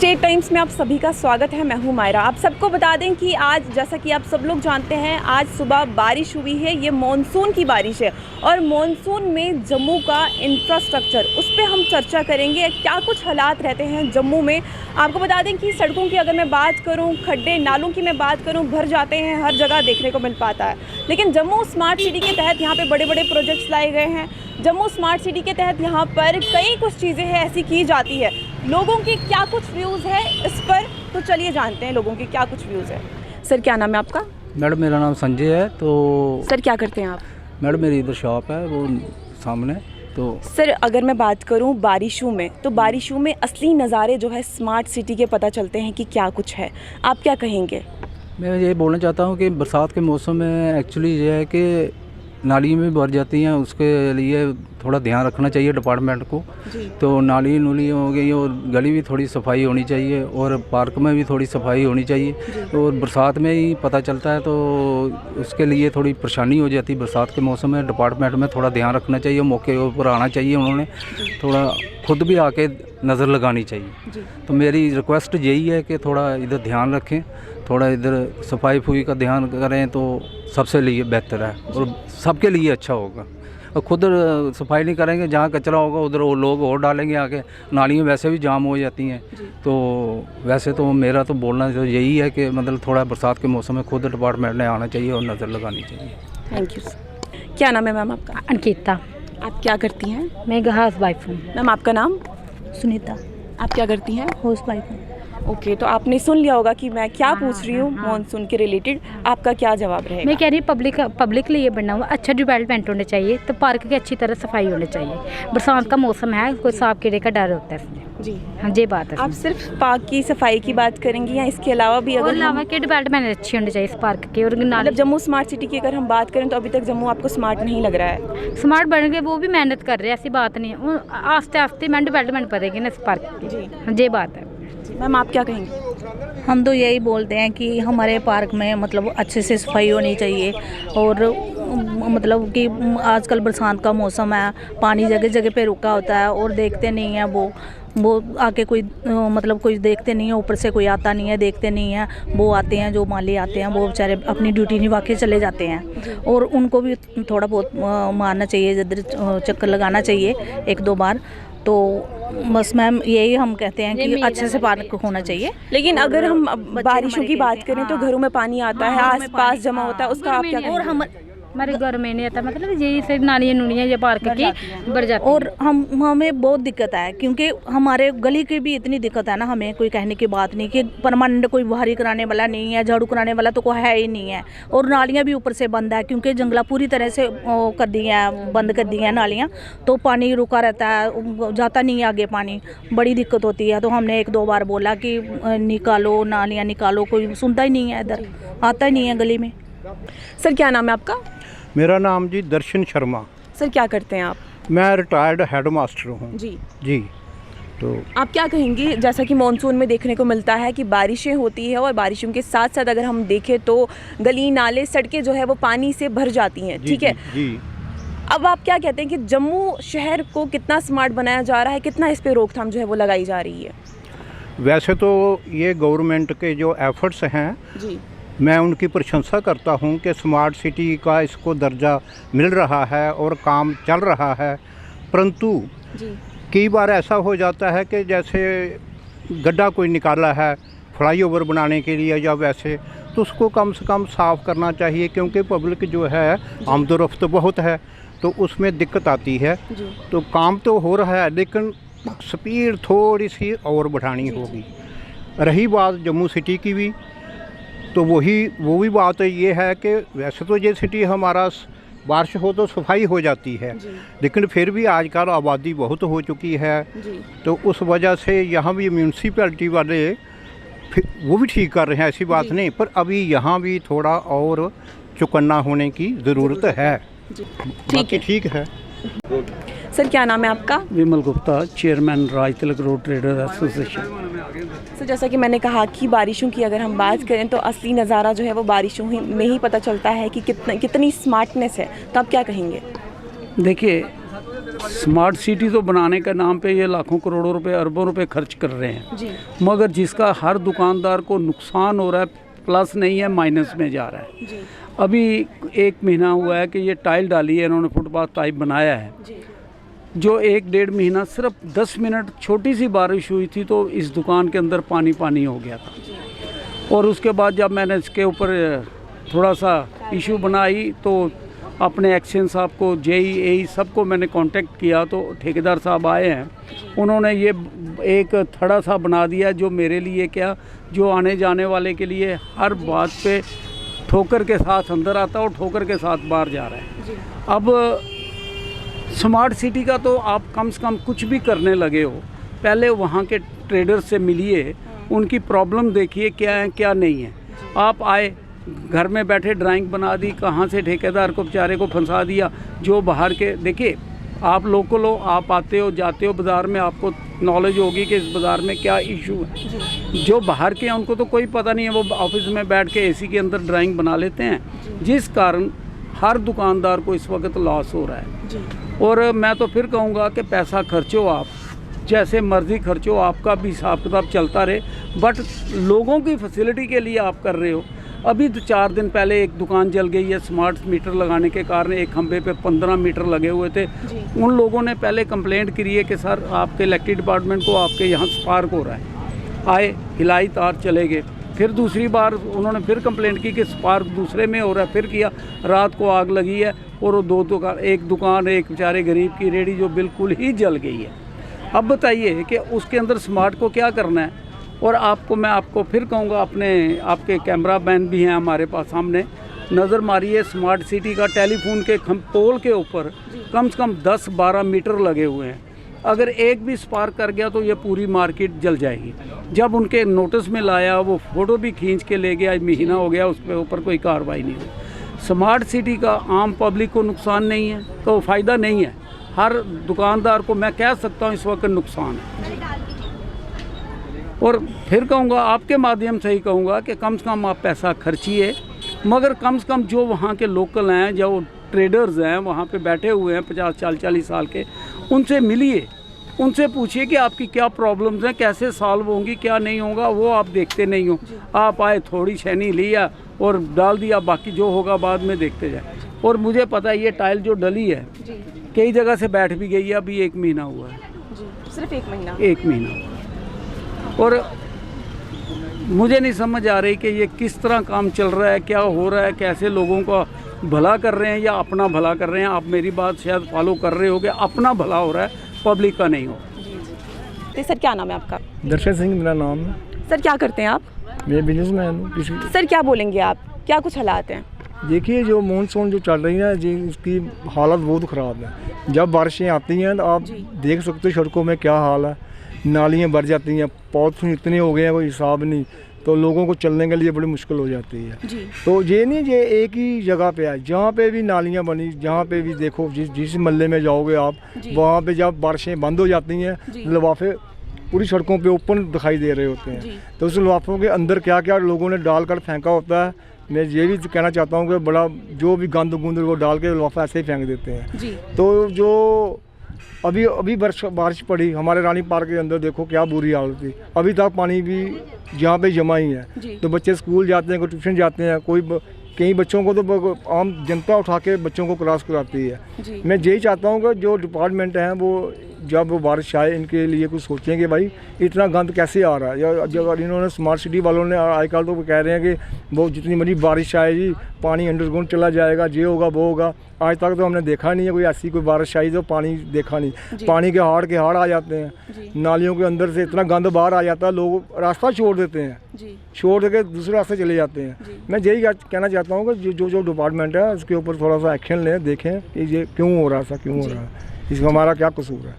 State times में आप सभी का स्वागत है। मैं हूं मायरा। आप सबको बता दें कि आज जैसा कि आप सब लोग जानते हैं, आज सुबह बारिश हुई है। ये मॉनसून की बारिश है और मॉनसून में जम्मू का इंफ्रास्ट्रक्चर, उस पर हम चर्चा करेंगे। क्या कुछ हालात रहते हैं जम्मू में। आपको बता दें कि सड़कों की अगर मैं बात करूँ, खड्डे नालों की मैं बात करूँ, भर जाते हैं, हर जगह देखने को मिल पाता है। लेकिन जम्मू स्मार्ट सिटी के तहत यहाँ पर बड़े बड़े प्रोजेक्ट्स लाए गए हैं। जम्मू स्मार्ट सिटी के तहत यहाँ पर कई कुछ चीज़ें हैं ऐसी की जाती है। लोगों के क्या कुछ व्यूज़ है इस पर, तो चलिए जानते हैं लोगों के क्या कुछ व्यूज़ है। सर क्या नाम है आपका? मैडम मेरा नाम संजय है। तो सर क्या करते हैं आप? मैडम मेरी इधर शॉप है वो सामने। तो सर अगर मैं बात करूं बारिशों में, तो बारिशों में असली नज़ारे जो है स्मार्ट सिटी के पता चलते हैं कि क्या कुछ है। आप क्या कहेंगे? मैं ये बोलना चाहता हूँ कि बरसात के मौसम में एक्चुअली ये है कि नाली में भर जाती हैं, उसके लिए थोड़ा ध्यान रखना चाहिए डिपार्टमेंट को। तो नाली नूली हो गई और गली भी थोड़ी सफाई होनी चाहिए और पार्क में भी थोड़ी सफाई होनी चाहिए। और बरसात में ही पता चलता है तो उसके लिए थोड़ी परेशानी हो जाती है। बरसात के मौसम में डिपार्टमेंट में थोड़ा ध्यान रखना चाहिए, मौके ऊपर आना चाहिए। उन्होंने थोड़ा खुद भी आके नज़र लगानी चाहिए। तो मेरी रिक्वेस्ट यही है कि थोड़ा इधर ध्यान रखें, थोड़ा इधर सफाई फुई का ध्यान करें तो सबसे लिए बेहतर है और सबके लिए अच्छा होगा। और खुद सफाई नहीं करेंगे, जहाँ कचरा होगा उधर वो लोग और डालेंगे आके। नालियाँ वैसे भी जाम हो जाती हैं। तो वैसे तो मेरा तो बोलना तो यही है कि मतलब थोड़ा बरसात के मौसम में खुद डिपार्टमेंट ने आना चाहिए और नज़र लगानी चाहिए। Thank you sir. क्या नाम है मैम आपका? अंकिता। आप क्या करती हैं? मैं हाउस वाइफ हूँ। मैम आपका नाम? सुनीता। आप क्या करती हैं? हाउस वाइफ हूँ। ओके, तो आपने सुन लिया होगा कि मैं क्या पूछ रही हूँ मॉनसून के रिलेटेड। आपका क्या जवाब रहेगा? मैं कह रही हूँ पब्लिक लिए बनना हुआ अच्छा डेवलपमेंट होना चाहिए, तो पार्क की अच्छी तरह सफाई होनी चाहिए। बरसात का मौसम है, कोई सांप कीड़े का डर होता है इसमें। जी हाँ, ये बात है। आप सिर्फ पार्क की सफाई की बात करेंगी या इसके अलावा भी? अगर अलावा के डेवलपमेंट अच्छी होनी चाहिए इस पार्क की। और मतलब जम्मू स्मार्ट सिटी की अगर हम बात करें तो अभी तक जम्मू आपको स्मार्ट नहीं लग रहा है? स्मार्ट बन गए, वो भी मेहनत कर रहे हैं, ऐसी बात नहीं है। आस्ते आस्ते मैं डेवलपमेंट करेगी ना इस पार्क की। जी ये बात है। मैम आप क्या कहेंगे? हम तो यही बोलते हैं कि हमारे पार्क में मतलब अच्छे से सफाई होनी चाहिए। और मतलब कि आजकल बरसात का मौसम है, पानी जगह जगह पे रुका होता है और देखते नहीं है वो आके कोई मतलब कोई देखते नहीं है, ऊपर से कोई आता नहीं है, देखते नहीं है। वो आते हैं, जो माली आते हैं, वो बेचारे अपनी ड्यूटी निभा के चले जाते हैं। और उनको भी थोड़ा बहुत मारना चाहिए, इधर चक्कर लगाना चाहिए 1-2 बार। तो बस मैम यही हम कहते हैं कि अच्छे से पार्क होना चाहिए। लेकिन अगर हम बारिशों की बात करें तो घरों में पानी आता है, आस-पास जमा होता है, उसका आप क्या कहेंगे? और हमारे घर में नहीं आता, मतलब यही से नालियाँ नुलियाँ ये पार्क की बढ़ जाती। और हमें बहुत दिक्कत है, क्योंकि हमारे गली की भी इतनी दिक्कत है ना। हमें कोई कहने की बात नहीं कि परमानेंट कोई बाहरी कराने वाला नहीं है, झाड़ू कराने वाला तो कोई है ही नहीं है। और नालियाँ भी ऊपर से बंद है, क्योंकि जंगला पूरी तरह से कर दी है, बंद कर दी है नालियाँ। तो पानी रुका रहता है, जाता नहीं है आगे पानी, बड़ी दिक्कत होती है। तो हमने 1-2 बार बोला कि निकालो नालियाँ निकालो, कोई सुनता ही नहीं है, इधर आता ही नहीं है गली में। सर क्या नाम है आपका? मेरा नाम जी दर्शन शर्मा। सर क्या करते हैं आप? मैं रिटायर्ड हेड मास्टर हूँ जी। तो आप क्या कहेंगे, जैसा कि मॉनसून में देखने को मिलता है कि बारिशें होती है और बारिशों के साथ साथ अगर हम देखें तो गली नाले सड़कें जो है वो पानी से भर जाती हैं, ठीक है जी। अब आप क्या कहते हैं कि जम्मू शहर को कितना स्मार्ट बनाया जा रहा है, कितना इस पर रोकथाम जो है वो लगाई जा रही है? वैसे तो ये गवर्नमेंट के जो एफर्ट्स हैं जी, मैं उनकी प्रशंसा करता हूँ कि स्मार्ट सिटी का इसको दर्जा मिल रहा है और काम चल रहा है। परंतु कई बार ऐसा हो जाता है कि जैसे गड्ढा कोई निकाला है फ्लाईओवर बनाने के लिए या वैसे, तो उसको कम से कम साफ़ करना चाहिए, क्योंकि पब्लिक जो है आमदोरफ्त बहुत है तो उसमें दिक्कत आती है। तो काम तो हो रहा है लेकिन स्पीड थोड़ी सी और बढ़ानी होगी। रही बात जम्मू सिटी की भी, तो वो भी बात ये है कि वैसे तो ये सिटी हमारा बारिश हो तो सफाई हो जाती है, लेकिन फिर भी आजकल आबादी बहुत हो चुकी है। तो उस वजह से यहाँ भी म्यूनसिपैलिटी वाले वो भी ठीक कर रहे हैं, ऐसी बात नहीं, पर अभी यहाँ भी थोड़ा और चौकन्ना होने की ज़रूरत है। ठीक है। सर क्या नाम है आपका? विमल Gupta, chairman Raj Tilak road trader association. Sir जैसा कि मैंने कहा कि बारिशों की अगर हम बात करें तो असली नज़ारा जो है वो बारिशों में ही पता चलता है कि कितनी स्मार्टनेस है। तो आप क्या कहेंगे? देखिए, स्मार्ट सिटी तो बनाने के नाम पे ये लाखों करोड़ों रुपए अरबों रुपए खर्च कर रहे हैं जी मगर जिसका हर दुकानदार को नुकसान हो रहा है, प्लस नहीं है माइनस में जा रहा है। जी अभी 1 महीना हुआ है कि ये टाइल डाली है, इन्होंने फुटपाथ टाइप बनाया है। जी जो 1-1.5 महीना सिर्फ 10 मिनट छोटी सी बारिश हुई थी तो इस दुकान के अंदर पानी पानी हो गया था। और उसके बाद जब मैंने इसके ऊपर थोड़ा सा इशू बनाई तो अपने एक्शन साहब को, जेई सबको मैंने कांटेक्ट किया तो ठेकेदार साहब आए हैं। उन्होंने ये एक थड़ा सा बना दिया जो मेरे लिए क्या, जो आने जाने वाले के लिए हर बात पे ठोकर के साथ अंदर आता है और ठोकर के साथ बाहर जा रहा है। अब स्मार्ट सिटी का तो आप कम से कम कुछ भी करने लगे हो, पहले वहाँ के ट्रेडर से मिलिए, उनकी प्रॉब्लम देखिए क्या है क्या नहीं है। आप आए घर में बैठे ड्राइंग बना दी, कहाँ से ठेकेदार को बेचारे को फंसा दिया। जो बाहर के देखिए, आप लोकल हो, आप आते हो जाते हो बाज़ार में, आपको नॉलेज होगी कि इस बाज़ार में क्या इशू है। जो बाहर के हैं उनको तो कोई पता नहीं है, वो ऑफिस में बैठ के एसी के अंदर ड्राइंग बना लेते हैं, जिस कारण हर दुकानदार को इस वक्त लॉस हो रहा है। और मैं तो फिर कहूँगा कि पैसा खर्चो, आप जैसे मर्ज़ी खर्चो, आपका भी हिसाब किताब चलता रहे, बट लोगों की फैसिलिटी के लिए आप कर रहे हो। अभी तो 4 दिन पहले एक दुकान जल गई है, स्मार्ट मीटर लगाने के कारण एक खंभे पे 15 मीटर लगे हुए थे। उन लोगों ने पहले कंप्लेंट करी है कि सर आपके इलेक्ट्रिक डिपार्टमेंट को आपके यहाँ स्पार्क हो रहा है। आए, हिलाई, तार चले गए। फिर दूसरी बार उन्होंने फिर कंप्लेंट की कि स्पार्क दूसरे में हो रहा है, फिर किया, रात को आग लगी है और वो एक दुकान एक बेचारे गरीब की रेहड़ी जो बिल्कुल ही जल गई है। अब बताइए कि उसके अंदर स्मार्ट को क्या करना है। और मैं आपको फिर कहूँगा, आपके कैमरा मैन भी हैं हमारे पास, सामने नज़र मारिए, स्मार्ट सिटी का टेलीफोन के पोल के ऊपर कम से कम 10-12 मीटर लगे हुए हैं। अगर एक भी स्पार्क कर गया तो ये पूरी मार्केट जल जाएगी। जब उनके नोटिस में लाया, वो फ़ोटो भी खींच के ले गया, महीना हो गया, उस पर ऊपर कोई कार्रवाई नहीं हुई। स्मार्ट सिटी का आम पब्लिक को नुकसान नहीं है तो फ़ायदा नहीं है, हर दुकानदार को मैं कह सकता हूँ इस वक्त नुकसान है। और फिर कहूँगा, आपके माध्यम से ही कहूँगा कि कम से कम आप पैसा खर्चिए, मगर कम से कम जो वहाँ के लोकल हैं, जो ट्रेडर्स हैं वहाँ पे बैठे हुए हैं 50-40 साल के, उनसे मिलिए, उनसे पूछिए कि आपकी क्या प्रॉब्लम्स हैं, कैसे सॉल्व होंगी, क्या नहीं होगा। वो आप देखते नहीं हो, आप आए, थोड़ी छेनी लिया और डाल दिया, बाकी जो होगा बाद में देखते जाए। और मुझे पता है ये टाइल जो डली है कई जगह से बैठ भी गई है, अभी 1 महीना हुआ है जी, सिर्फ 1 महीना। 1 महीना। और मुझे नहीं समझ आ रही कि ये किस तरह काम चल रहा है, क्या हो रहा है, कैसे लोगों का भला कर रहे हैं या अपना भला कर रहे हैं। आप मेरी बात शायद फॉलो कर रहे हो कि अपना भला हो रहा है, पब्लिक का नहीं हो। तो सर क्या नाम है आपका? दर्शन सिंह मेरा नाम है। सर क्या करते हैं आप? मैं बिजनेसमैन हूँ। सर क्या बोलेंगे आप, क्या कुछ हालात हैं? देखिए, जो मानसून जो चल रही है जी, उसकी हालत बहुत ख़राब है। जब बारिशें आती हैं तो आप देख सकते हो सड़कों में क्या हाल है, नालियाँ भर जाती हैं, पॉलिथीन इतने हो गए हैं कोई हिसाब नहीं, तो लोगों को चलने के लिए बड़ी मुश्किल हो जाती है। तो ये नहीं ये एक ही जगह पे है, जहाँ पे भी नालियाँ बनी, जहाँ पे भी देखो, जिस मोहल्ले में जाओगे आप, वहाँ पे जब बारिशें बंद हो जाती हैं, लिफाफे पूरी सड़कों पे ओपन दिखाई दे रहे होते हैं। तो उस लिफाफों के अंदर क्या क्या लोगों ने डालकर फेंका होता है। मैं ये भी कहना चाहता हूँ कि बड़ा जो भी गंद गुंद वो डाल के लिफाफा ऐसे ही फेंक देते हैं। तो जो अभी बारिश पड़ी हमारे रानी पार्क के अंदर, देखो क्या बुरी हालत थी, अभी तक पानी भी जहाँ पे जमा ही है। तो बच्चे स्कूल जाते हैं, कोई ट्यूशन जाते हैं, कई बच्चों को तो आम जनता उठा के बच्चों को क्रॉस कराती है। मैं यही चाहता हूँ कि जो डिपार्टमेंट हैं वो जब वो बारिश आए इनके लिए कुछ सोचें कि भाई इतना गंद कैसे आ रहा है। या जब इन्होंने स्मार्ट सिटी वालों ने आजकल तो कह रहे हैं कि वो जितनी बड़ी बारिश आएगी पानी अंडरग्राउंड चला जाएगा, ये होगा वो होगा। आज तक तो हमने देखा नहीं है कोई ऐसी कोई बारिश आई तो पानी देखा नहीं। पानी के हाड़ आ जाते हैं, नालियों के अंदर से इतना गंद बाहर आ जाता है, लोग रास्ता छोड़ देते हैं, छोड़ के दूसरे रास्ते चले जाते हैं। मैं यही कहना चाहता हूँ कि जो डिपार्टमेंट है उसके ऊपर थोड़ा सा एक्शन लें, देखें कि ये क्यों हो रहा है, इसमें हमारा क्या कसूर है।